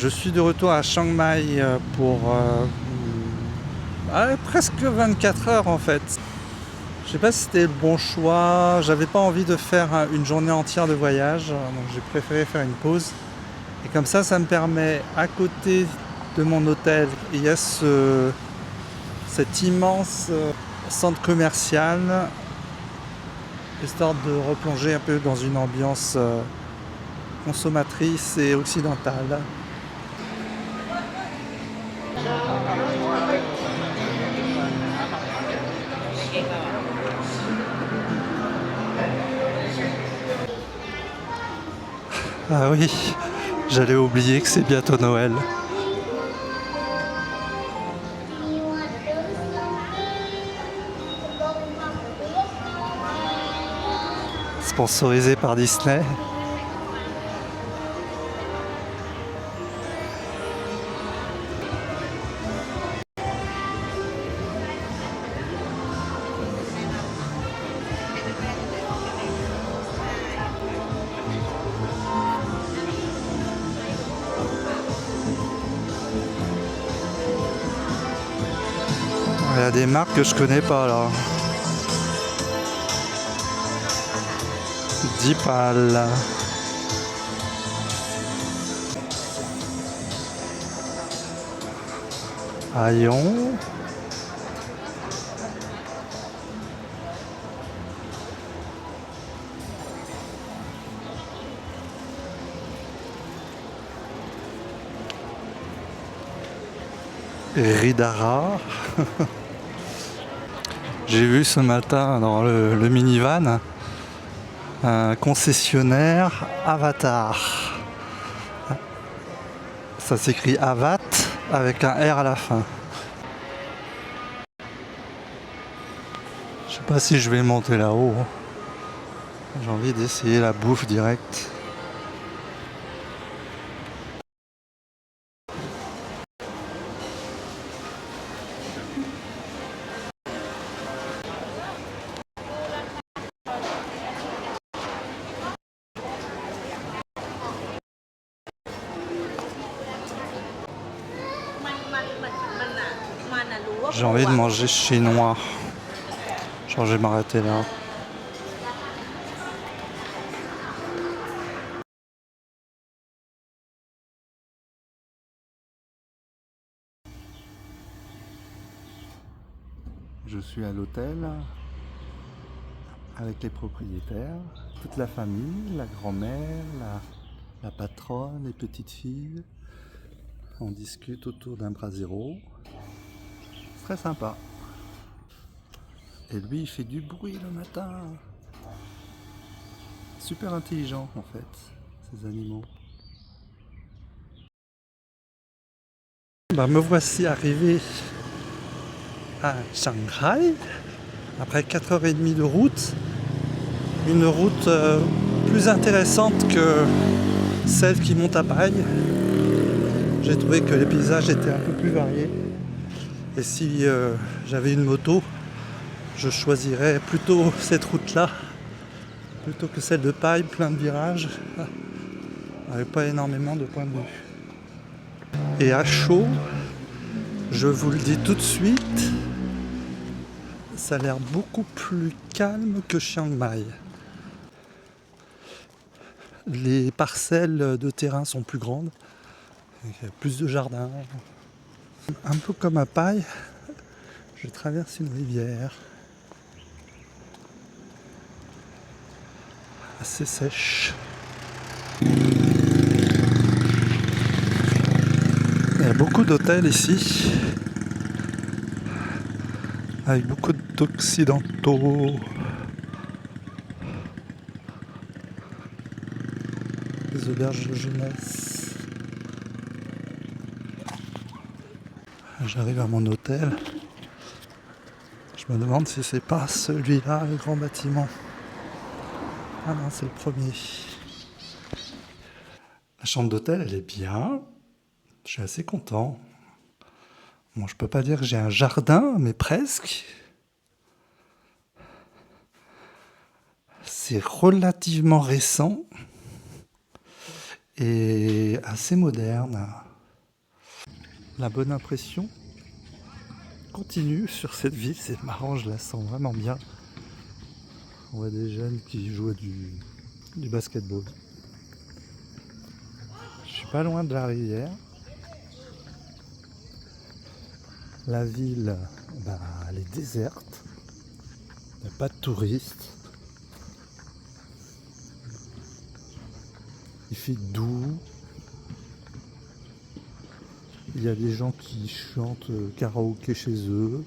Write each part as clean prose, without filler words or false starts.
Je suis de retour à Chiang Mai pour presque 24 heures en fait. Je sais pas si c'était le bon choix, j'avais pas envie de faire une journée entière de voyage, donc j'ai préféré faire une pause. Et comme ça me permet, à côté de mon hôtel, il y a cet immense centre commercial, histoire de replonger un peu dans une ambiance consommatrice et occidentale. Ah oui, j'allais oublier que c'est bientôt Noël. Sponsorisé par Disney. Il y a des marques que je connais pas là. Dipal. Ayon. Ridara. J'ai vu ce matin dans le minivan un concessionnaire Avatar. Ça s'écrit Avat avec un R à la fin. Je sais pas si je vais monter là-haut. J'ai envie d'essayer la bouffe directe. J'ai envie de manger chinois. Genre je vais m'arrêter là. Je suis à l'hôtel avec les propriétaires, toute la famille, la grand-mère, la patronne, les petites filles. On discute autour d'un brasero. Très sympa. Et lui, il fait du bruit le matin. Super intelligent en fait, ces animaux. Me voici arrivé à Shanghai, après 4h30 de route. Une route plus intéressante que celle qui monte à Paille. J'ai trouvé que les paysages étaient un peu plus variés. Et si j'avais une moto, je choisirais plutôt cette route-là, plutôt que celle de Paille, plein de virages, avec pas énormément de points de vue. Et à chaud, je vous le dis tout de suite, ça a l'air beaucoup plus calme que Chiang Mai. Les parcelles de terrain sont plus grandes, il y a plus de jardins. Un peu comme à Paille, je traverse une rivière assez sèche. Il y a beaucoup d'hôtels ici, avec beaucoup d'occidentaux. Des auberges de jeunesse. J'arrive à mon hôtel. Je me demande si c'est pas celui-là, le grand bâtiment. Ah non, c'est le premier. La chambre d'hôtel, elle est bien. Je suis assez content. Bon, je peux pas dire que j'ai un jardin, mais presque. C'est relativement récent et assez moderne. la bonne impression continue sur cette ville. C'est marrant, je la sens vraiment bien. On voit des jeunes qui jouent du basketball. Je suis pas loin de la rivière. La ville, elle est déserte. Il n'y a pas de touristes. Il fait doux. Il y a des gens qui chantent karaoké chez eux.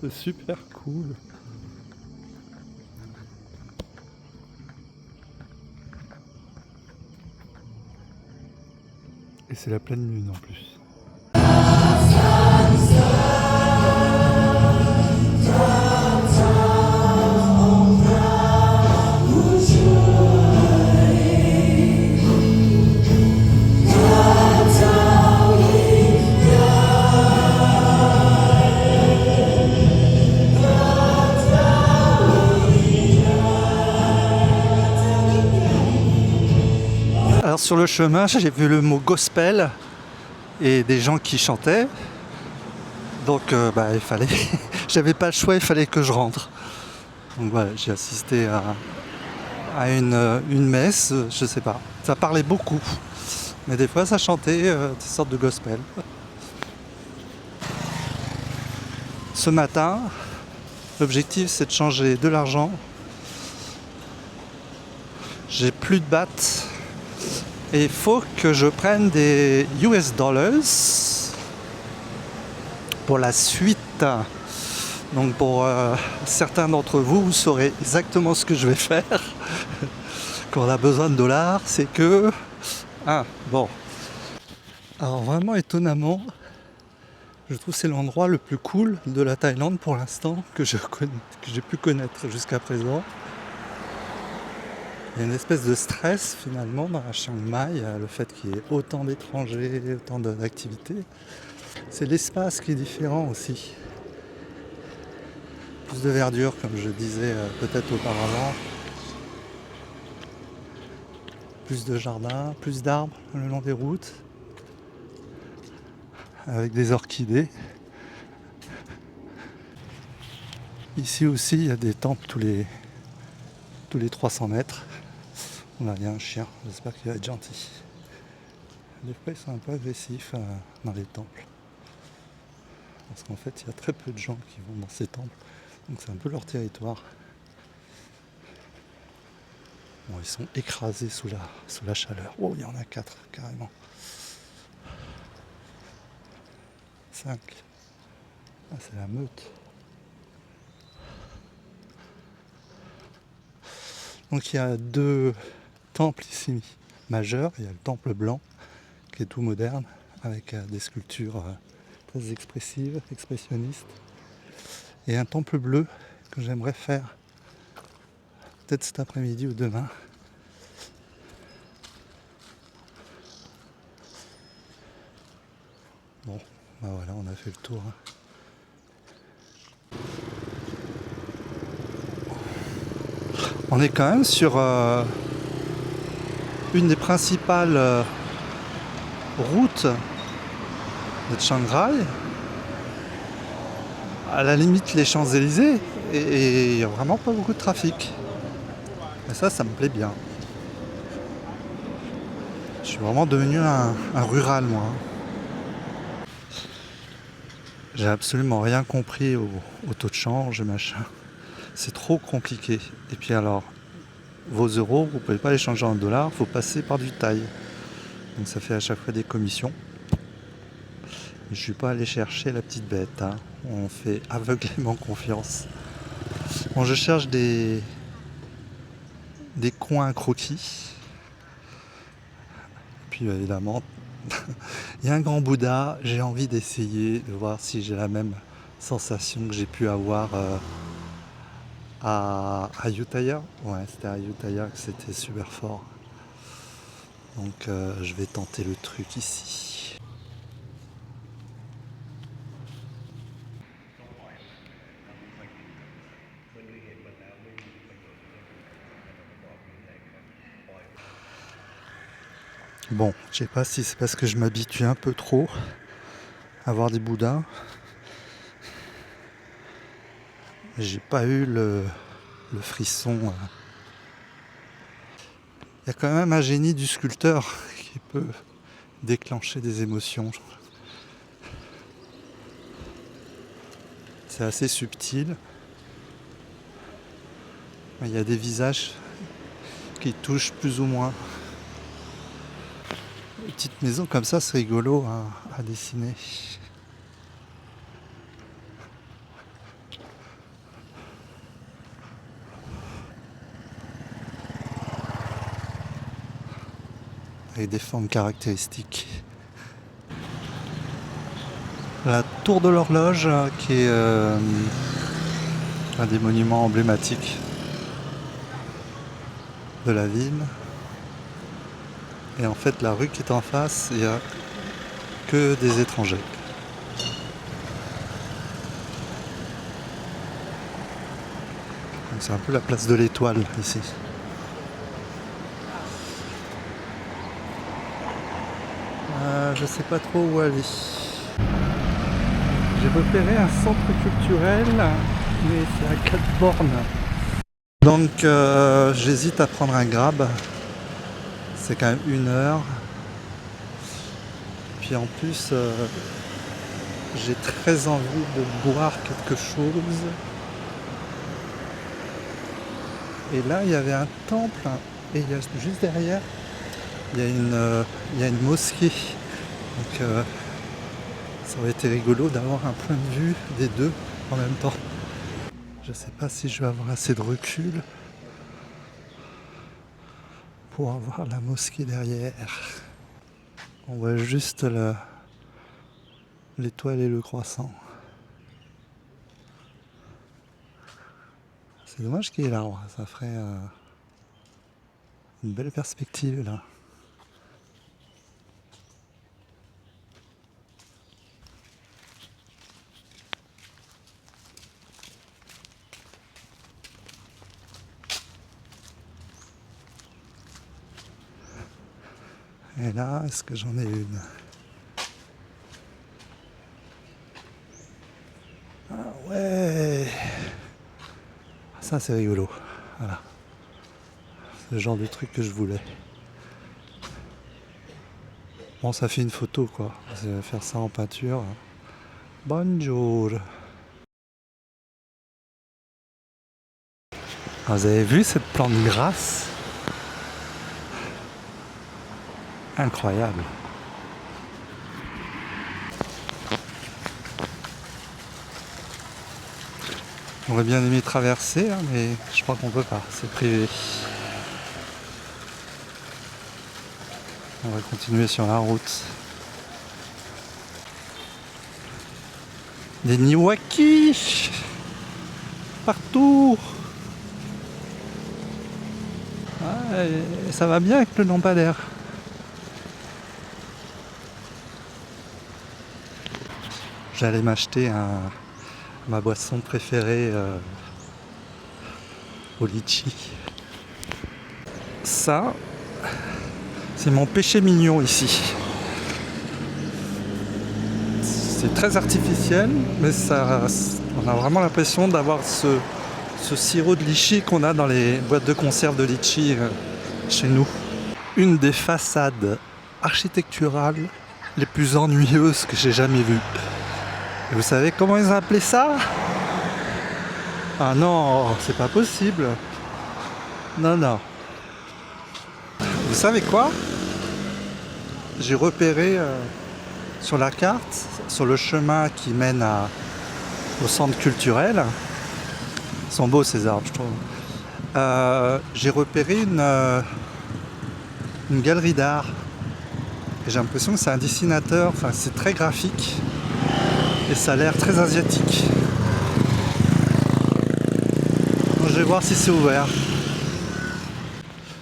C'est super cool. Et c'est la pleine lune en plus. Alors sur le chemin, j'ai vu le mot gospel et des gens qui chantaient. Donc il fallait, j'avais pas le choix, il fallait que je rentre. Donc voilà, j'ai assisté à une messe, je sais pas. Ça parlait beaucoup, mais des fois ça chantait des sortes de gospel. Ce matin, l'objectif c'est de changer de l'argent. J'ai plus de bahts. Et il faut que je prenne des US dollars pour la suite. Donc pour certains d'entre vous, vous saurez exactement ce que je vais faire quand on a besoin de dollars. C'est que... Alors vraiment étonnamment, je trouve que c'est l'endroit le plus cool de la Thaïlande pour l'instant que j'ai pu connaître jusqu'à présent. Il y a une espèce de stress finalement dans la Chiang Mai, le fait qu'il y ait autant d'étrangers, autant d'activités. C'est l'espace qui est différent aussi. Plus de verdure comme je disais peut-être auparavant. Plus de jardins, plus d'arbres le long des routes. Avec des orchidées. Ici aussi il y a des temples tous les 300 mètres. Il y a un chien, j'espère qu'il va être gentil. Des fois ils sont un peu agressifs dans les temples. Parce qu'en fait il y a très peu de gens qui vont dans ces temples. Donc c'est un peu leur territoire. Bon, ils sont écrasés sous la chaleur. Oh, il y en a 4 carrément. 5. Ah, c'est la meute. Donc il y a 2 temples ici majeurs. Il y a le temple blanc qui est tout moderne avec des sculptures très expressives, expressionnistes. Et un temple bleu que j'aimerais faire peut-être cet après-midi ou demain. Bon, voilà, on a fait le tour. On est quand même sur une des principales routes de Chiang Rai. À la limite les Champs-Élysées et il n'y a vraiment pas beaucoup de trafic. Et ça me plaît bien. Je suis vraiment devenu un rural moi. J'ai absolument rien compris au taux de change et machin. C'est trop compliqué. Et puis alors, vos euros, vous ne pouvez pas les changer en dollars, il faut passer par du thaï. Donc ça fait à chaque fois des commissions. Je ne suis pas allé chercher la petite bête. On fait aveuglément confiance. Bon, je cherche des coins croquis. Puis évidemment, il y a un grand Bouddha. J'ai envie d'essayer de voir si j'ai la même sensation que j'ai pu avoir à Ayutthaya. Ouais, c'était à Ayutthaya que c'était super fort. Donc je vais tenter le truc ici. Bon, je sais pas si c'est parce que je m'habitue un peu trop, à voir des Bouddhas. J'ai pas eu le frisson. Il y a quand même un génie du sculpteur qui peut déclencher des émotions. C'est assez subtil. Il y a des visages qui touchent plus ou moins. Une petite maison comme ça, c'est rigolo à dessiner. Avec des formes caractéristiques. La tour de l'horloge, qui est un des monuments emblématiques de la ville. Et en fait, la rue qui est en face, il n'y a que des étrangers. Donc c'est un peu la place de l'Étoile ici. Je sais pas trop où aller. J'ai repéré un centre culturel, mais c'est à 4 bornes. Donc j'hésite à prendre un grab. C'est quand même 1 heure. Puis en plus, j'ai très envie de boire quelque chose. Et là, il y avait un temple. Et il y a, juste derrière, il y a une mosquée. Donc ça aurait été rigolo d'avoir un point de vue des deux en même temps. Je sais pas si je vais avoir assez de recul pour avoir la mosquée derrière. On voit juste l'étoile et le croissant. C'est dommage qu'il y ait l'arbre, ça ferait une belle perspective là. Et là, est-ce que j'en ai une? Ah ouais! Ça c'est rigolo. Voilà. C'est le genre de truc que je voulais. Bon, ça fait une photo quoi. Faire ça en peinture. Bonjour! Ah, vous avez vu cette plante grasse? Incroyable! J'aurais bien aimé traverser, hein, mais je crois qu'on peut pas, c'est privé. On va continuer sur la route. Des niwaki partout. Ah, et ça va bien avec le lampadaire. J'allais m'acheter ma boisson préférée au litchi. Ça, c'est mon péché mignon ici. C'est très artificiel, mais on a vraiment l'impression d'avoir ce sirop de litchi qu'on a dans les boîtes de conserve de litchi chez nous. Une des façades architecturales les plus ennuyeuses que j'ai jamais vues. Et vous savez comment ils ont appelé ça? Ah non, c'est pas possible. Non, non. Vous savez quoi? J'ai repéré sur la carte, sur le chemin qui mène au centre culturel. Ils sont beaux ces arbres, je trouve. J'ai repéré une galerie d'art. Et j'ai l'impression que c'est un dessinateur, enfin c'est très graphique. Et ça a l'air très asiatique. Donc, je vais voir si c'est ouvert.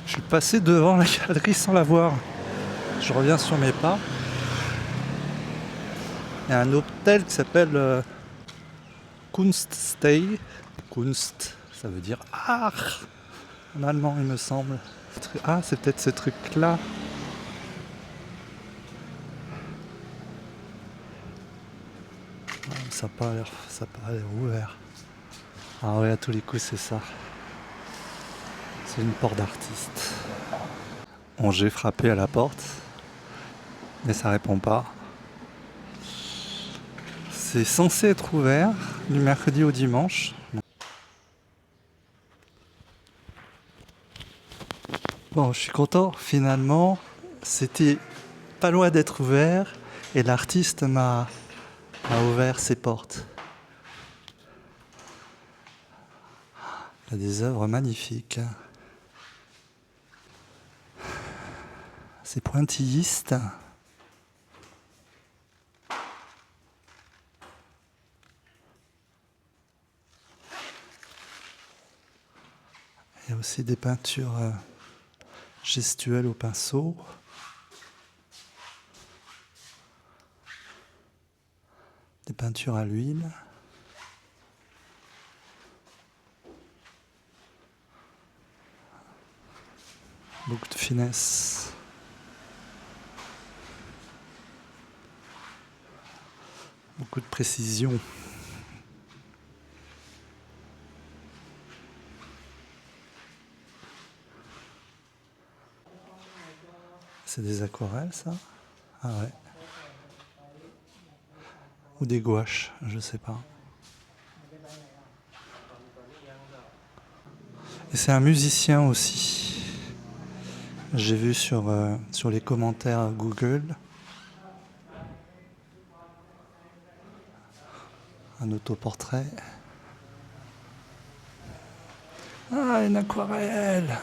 Je suis passé devant la galerie sans la voir. Je reviens sur mes pas. Il y a un hôtel qui s'appelle Kunststay. Kunst, ça veut dire art en allemand, il me semble. Ah, c'est peut-être ce truc-là. Ça n'a pas l'air ouvert. Ah ouais, à tous les coups, c'est ça. C'est une porte d'artiste. Bon, j'ai frappé à la porte, mais ça répond pas. C'est censé être ouvert du mercredi au dimanche. Bon, je suis content. Finalement, c'était pas loin d'être ouvert et l'artiste m'a ouvert ses portes. Il y a des œuvres magnifiques. C'est pointilliste. Il y a aussi des peintures gestuelles au pinceau. Des peintures à l'huile. Beaucoup de finesse. Beaucoup de précision. C'est des aquarelles, ça? Ah ouais. Ou des gouaches, je sais pas. Et c'est un musicien aussi. J'ai vu sur les commentaires Google un autoportrait. Ah, une aquarelle.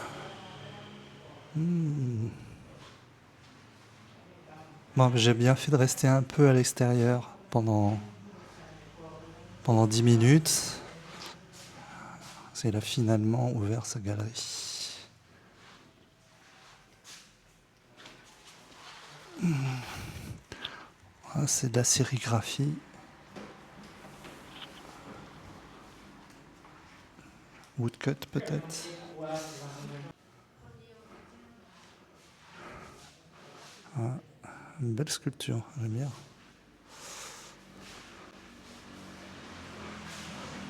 Bon, j'ai bien fait de rester un peu à l'extérieur pendant 10 minutes. Il a finalement ouvert sa galerie. Ah, c'est de la sérigraphie. Woodcut peut-être. Ah, une belle sculpture, j'aime bien.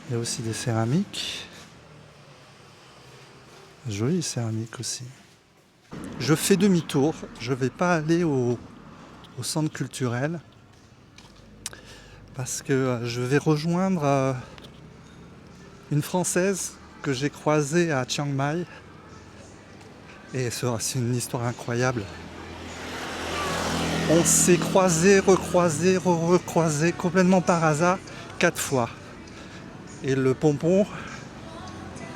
Il y a aussi des céramiques. Jolie céramique aussi. Je fais demi-tour. Je ne vais pas aller au centre culturel parce que je vais rejoindre une Française que j'ai croisée à Chiang Mai. Et c'est une histoire incroyable. On s'est croisés, recroisés, recroisés complètement par hasard 4 fois. Et le pompon,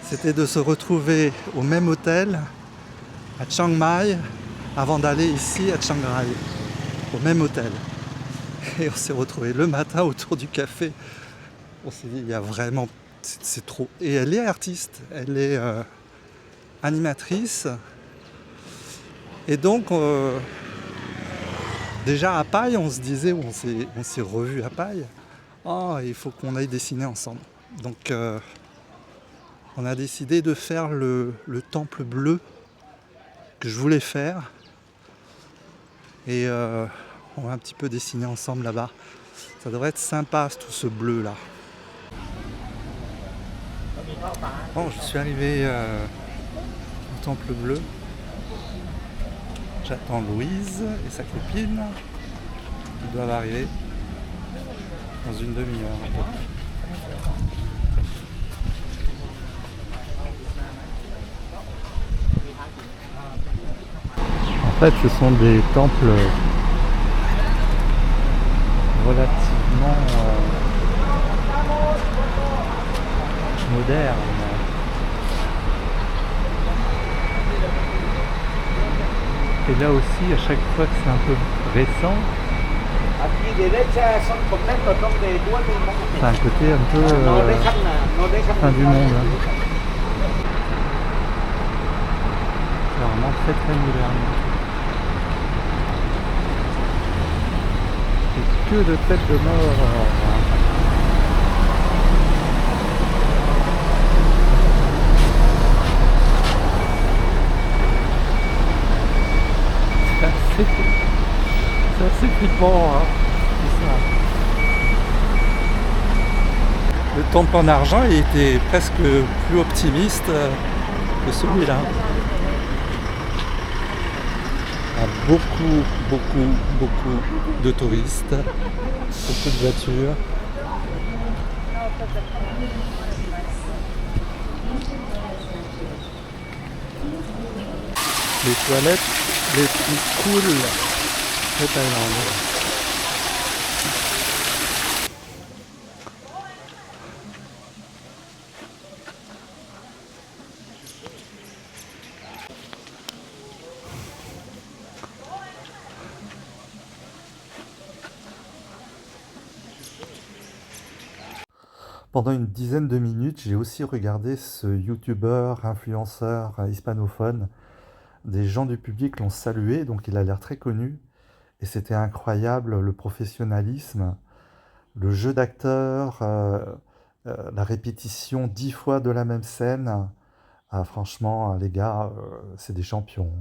c'était de se retrouver au même hôtel à Chiang Mai avant d'aller ici à Chiang Rai, au même hôtel. Et on s'est retrouvés le matin autour du café. On s'est dit, il y a vraiment, c'est trop. Et elle est artiste, elle est animatrice. Et donc, déjà à Paille, on se disait, on s'est revus à Paille, il faut qu'on aille dessiner ensemble. Donc, on a décidé de faire le temple bleu que je voulais faire. Et on va un petit peu dessiner ensemble là-bas. Ça devrait être sympa tout ce bleu là. Bon, je suis arrivé au temple bleu. J'attends Louise et sa copine. Ils doivent arriver dans une demi-heure à peu près. En fait, ce sont des temples relativement modernes. Et là aussi, à chaque fois que c'est un peu récent, c'est un côté un peu fin du monde. C'est vraiment très très moderne. Et que de têtes de mort. C'est assez flippant, hein, tout ça. Le temple en argent il était presque plus optimiste que celui-là. Il y a beaucoup de touristes, beaucoup de voitures. Les toilettes les plus cool de Thaïlande. Pendant une dizaine de minutes, j'ai aussi regardé ce youtubeur, influenceur hispanophone. Des gens du public l'ont salué, donc il a l'air très connu. Et c'était incroyable le professionnalisme, le jeu d'acteur, la répétition 10 fois de la même scène. Ah, franchement, les gars, c'est des champions.